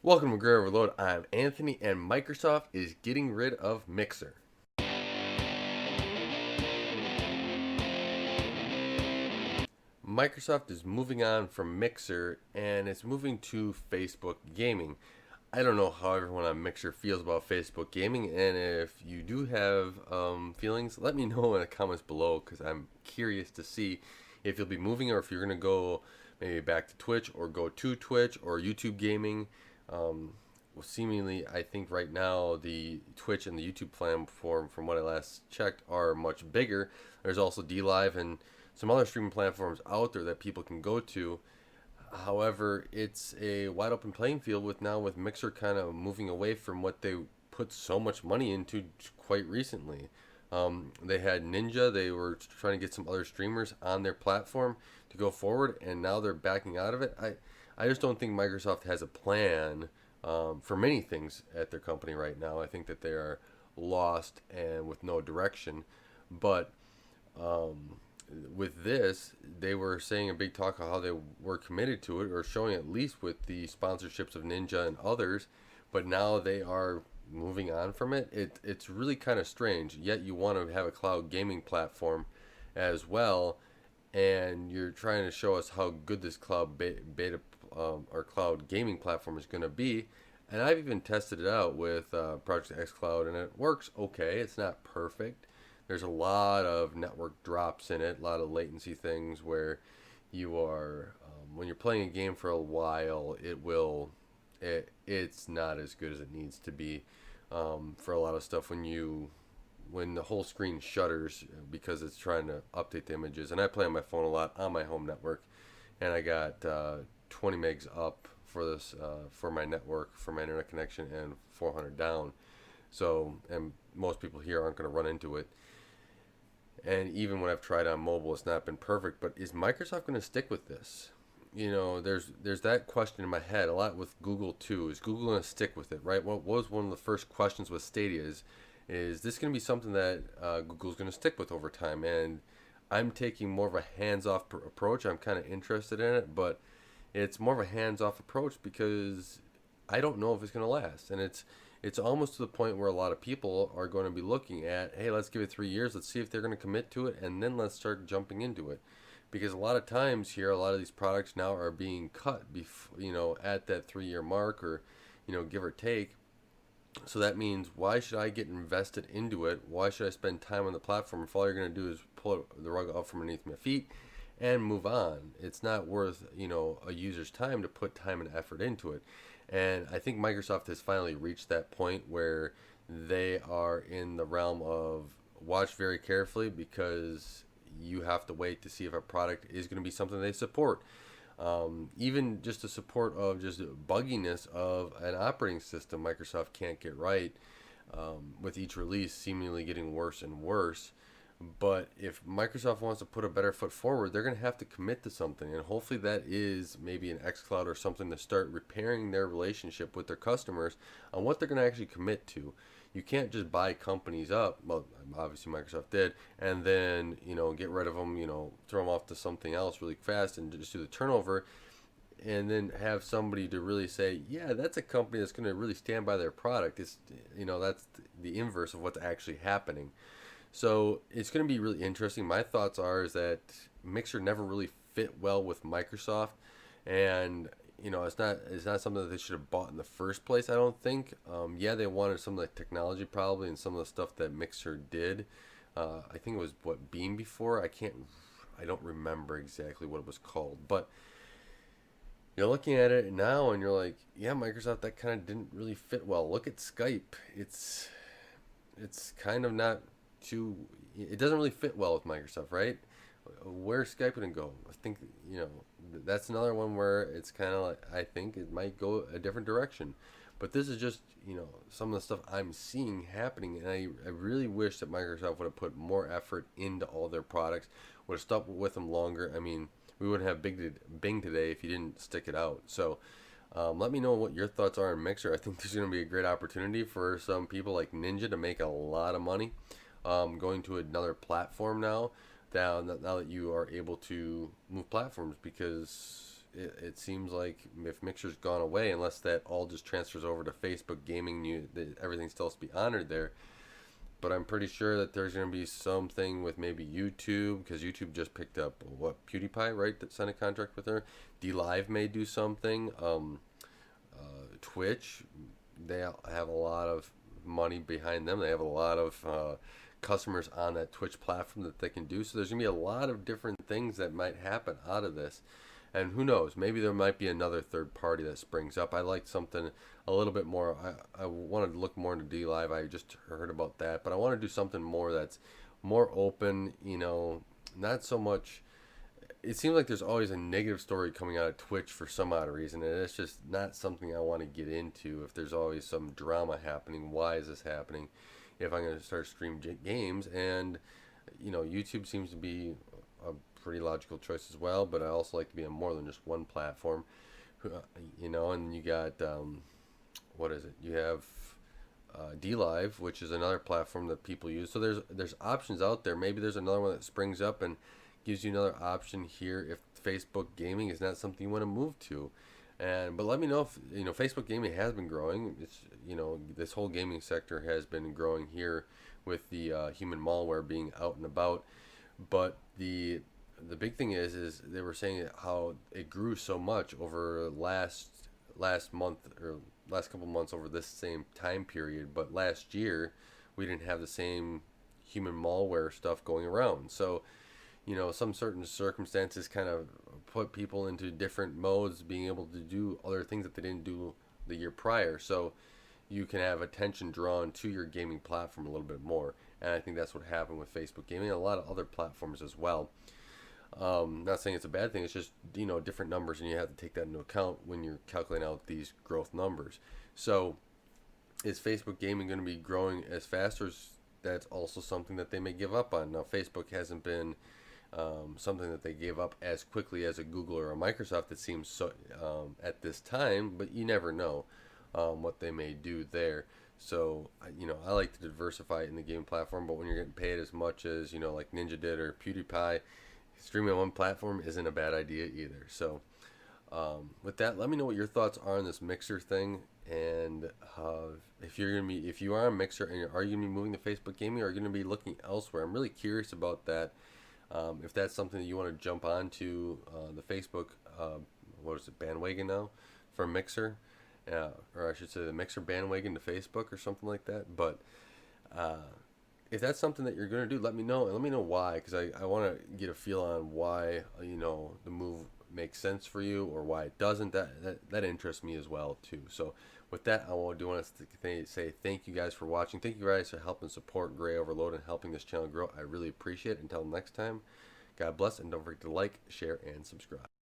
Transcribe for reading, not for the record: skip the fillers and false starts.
Welcome to Great Overload. I'm Anthony, and Microsoft is getting rid of Mixer. Microsoft is moving on from Mixer and it's moving to Facebook Gaming. I don't know how everyone on Mixer feels about Facebook Gaming, and if you do have feelings, let me know in the comments below because I'm curious to see if you'll be moving or if you're going to go maybe back to Twitch or go to Twitch or YouTube Gaming. Well, seemingly, I think right now the Twitch and the YouTube platform, from what I last checked, are much bigger. There's also D Live and some other streaming platforms out there that people can go to. However, it's a wide open playing field with Mixer kind of moving away from what they put so much money into quite recently. They had Ninja. They were trying to get some other streamers on their platform to go forward, and now they're backing out of it. I just don't think Microsoft has a plan for many things at their company right now. I think that they are lost and with no direction. But um, with this, they were saying a big talk of how they were committed to it, or showing at least with the sponsorships of Ninja and others. But now they are moving on from it. It's really kind of strange. Yet you want to have a cloud gaming platform as well, and you're trying to show us how good this cloud beta or cloud gaming platform is going to be. And I've even tested it out with Project X Cloud, and it works okay. It's not perfect. There's a lot of network drops in it, a lot of latency things where you are when you're playing a game for a while, it's not as good as it needs to be for a lot of stuff when the whole screen shutters because it's trying to update the images. And I play on my phone a lot on my home network, and I got 20 megs up for this for my network for my internet connection and 400 down. So, and most people here aren't going to run into it. And even when I've tried on mobile, it's not been perfect. But is Microsoft going to stick with this? There's that question in my head a lot with Google too. Is Google going to stick with it? Right? What was one of the first questions with Stadia is this going to be something that Google's going to stick with over time? And I'm taking more of a hands-off approach. I'm kind of interested in it, but it's more of a hands-off approach because I don't know if it's going to last, and it's almost to the point where a lot of people are going to be looking at, hey, let's give it 3 years, let's see if they're going to commit to it, and then let's start jumping into it, because a lot of times here, a lot of these products now are being cut, at that 3 year mark, or give or take. So that means why should I get invested into it? Why should I spend time on the platform if all you're going to do is pull the rug out from underneath my feet and move on? It's not worth, a user's time to put time and effort into it. And I think Microsoft has finally reached that point where they are in the realm of watch very carefully, because you have to wait to see if a product is going to be something they support. Even just the support of just bugginess of an operating system Microsoft can't get right, with each release seemingly getting worse and worse. But if Microsoft wants to put a better foot forward, they're going to have to commit to something. And hopefully that is maybe an xCloud or something to start repairing their relationship with their customers on what they're going to actually commit to. You can't just buy companies up. Well, obviously Microsoft did, and then get rid of them. Throw them off to something else really fast and just do the turnover, and then have somebody to really say, yeah, that's a company that's going to really stand by their product. It's that's the inverse of what's actually happening. So it's going to be really interesting. My thoughts are is that Mixer never really fit well with Microsoft, and it's not something that they should have bought in the first place. I don't think. Yeah, they wanted some of the technology probably and some of the stuff that Mixer did. I think it was what Beam before. I don't remember exactly what it was called, but you're looking at it now and you're like, yeah, Microsoft, that kind of didn't really fit well. Look at Skype. It's kind of not too. It doesn't really fit well with Microsoft, right? Where's Skype gonna go? I think that's another one where it's kind of like I think it might go a different direction. But this is just some of the stuff I'm seeing happening, and I really wish that Microsoft would have put more effort into all their products, would have stuck with them longer. I mean, we wouldn't have Bing today if you didn't stick it out. So let me know what your thoughts are on Mixer. I think there's going to be a great opportunity for some people like Ninja to make a lot of money going to another platform now that you are able to move platforms, because it seems like if Mixer's gone away, unless that all just transfers over to Facebook Gaming, everything still has to be honored there. But I'm pretty sure that there's going to be something with maybe YouTube, because YouTube just picked up what, PewDiePie, right? That signed a contract with her. D Live may do something. Twitch, they have a lot of money behind them. They have a lot of customers on that Twitch platform that they can do. So there's going to be a lot of different things that might happen out of this. And who knows? Maybe there might be another third party that springs up. I like something a little bit more. I wanted to look more into D Live. I just heard about that, but I want to do something more that's more open. Not so much. It seems like there's always a negative story coming out of Twitch for some odd reason, and it's just not something I want to get into. If there's always some drama happening, why is this happening? If I'm going to start stream games, and YouTube seems to be a pretty logical choice as well, but I also like to be on more than just one platform. And you got what is it? You have D Live, which is another platform that people use. So there's options out there. Maybe there's another one that springs up and gives you another option here if Facebook Gaming is not something you want to move to. But let me know if Facebook Gaming has been growing. It's this whole gaming sector has been growing here with the human malware being out and about. But the big thing is they were saying how it grew so much over last month or last couple months over this same time period. But last year we didn't have the same human malware stuff going around. So some certain circumstances kind of put people into different modes, being able to do other things that they didn't do the year prior. So you can have attention drawn to your gaming platform a little bit more. And I think that's what happened with Facebook Gaming and a lot of other platforms as well. Not saying it's a bad thing. It's just, different numbers, and you have to take that into account when you're calculating out these growth numbers. So is Facebook Gaming going to be growing as fast, or is that's also something that they may give up on? Now, Facebook hasn't been something that they gave up as quickly as a Google or a Microsoft, it seems, so at this time, but you never know what they may do there. So I like to diversify in the game platform, but when you're getting paid as much as like Ninja did or PewDiePie, streaming on one platform isn't a bad idea either. So with that, let me know what your thoughts are on this Mixer thing, and if you are a Mixer, and are you gonna be moving to Facebook Gaming, or are you gonna be looking elsewhere? I'm really curious about that. If that's something that you want to jump onto the Facebook, what is it, bandwagon now for Mixer, or I should say the Mixer bandwagon to Facebook or something like that. But if that's something that you're going to do, let me know, and let me know why, because I want to get a feel on why the move makes sense for you or why it doesn't. That interests me as well too. So with that, I want to say thank you guys for watching. Thank you guys for helping support Gray Overload and helping this channel grow. I really appreciate it. Until next time, God bless, and don't forget to like, share, and subscribe.